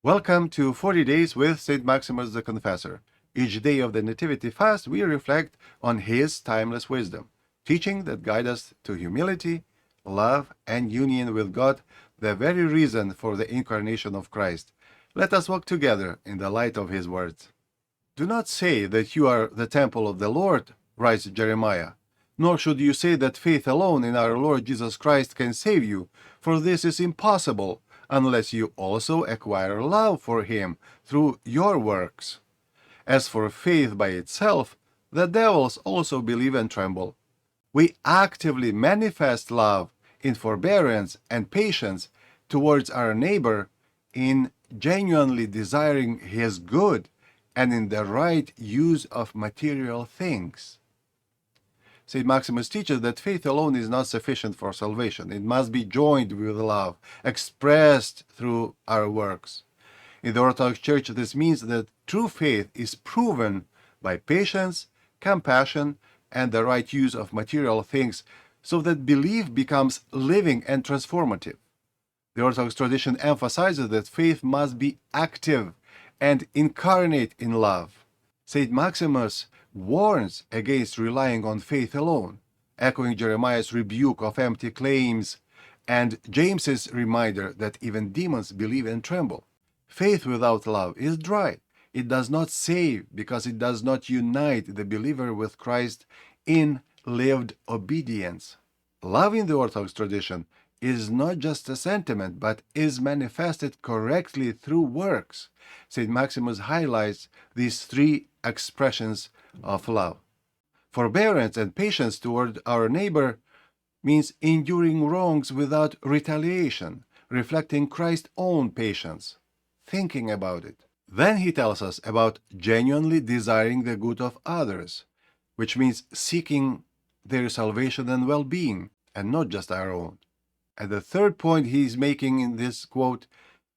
Welcome to 40 Days with St. Maximus the Confessor. Each day of the Nativity Fast, we reflect on his timeless wisdom, teaching that guide us to humility, love, and union with God, the very reason for the incarnation of Christ. Let us walk together in the light of his words. Do not say that you are the temple of the Lord, writes Jeremiah, nor should you say that faith alone in our Lord Jesus Christ can save you, for this is impossible, unless you also acquire love for him through your works. As for faith by itself, the devils also believe and tremble. We actively manifest love in forbearance and patience towards our neighbor, in genuinely desiring his good and in the right use of material things. St. Maximus teaches that faith alone is not sufficient for salvation. It must be joined with love, expressed through our works. In the Orthodox Church, this means that true faith is proven by patience, compassion, and the right use of material things, so that belief becomes living and transformative. The Orthodox tradition emphasizes that faith must be active and incarnate in love. St. Maximus warns against relying on faith alone, echoing Jeremiah's rebuke of empty claims and James's reminder that even demons believe and tremble. Faith without love is dry. It does not save because it does not unite the believer with Christ in lived obedience. Love in the Orthodox tradition is not just a sentiment, but is manifested correctly through works. St. Maximus highlights these three expressions of love. Forbearance and patience toward our neighbor means enduring wrongs without retaliation, reflecting Christ's own patience, thinking about it. Then he tells us about genuinely desiring the good of others, which means seeking their salvation and well-being, and not just our own. And the third point he is making in this quote,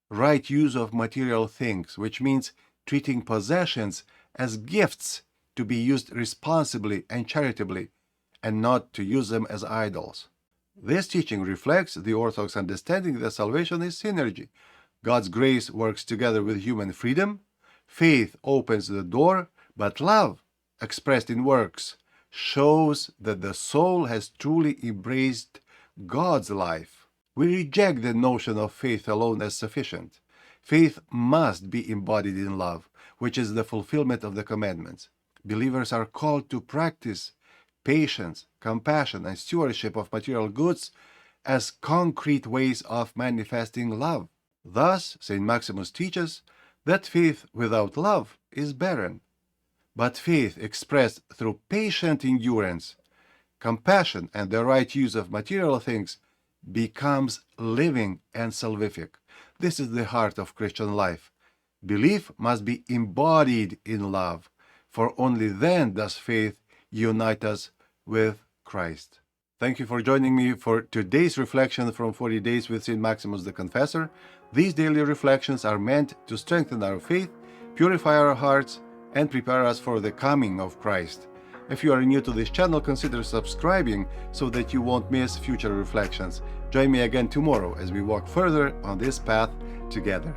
right use of material things, which means treating possessions as gifts to be used responsibly and charitably, and not to use them as idols. This teaching reflects the Orthodox understanding that salvation is synergy. God's grace works together with human freedom, faith opens the door, but love, expressed in works, shows that the soul has truly embraced God's life. We reject the notion of faith alone as sufficient. Faith must be embodied in love, which is the fulfillment of the commandments. Believers are called to practice patience, compassion, and stewardship of material goods as concrete ways of manifesting love. Thus, St. Maximus teaches that faith without love is barren, but faith expressed through patient endurance, compassion, and the right use of material things becomes living and salvific. This is the heart of Christian life. Belief must be embodied in love, for only then does faith unite us with Christ. Thank you for joining me for today's reflection from 40 Days with St. Maximus the Confessor. These daily reflections are meant to strengthen our faith, purify our hearts, and prepare us for the coming of Christ. If you are new to this channel, consider subscribing so that you won't miss future reflections. Join me again tomorrow as we walk further on this path together.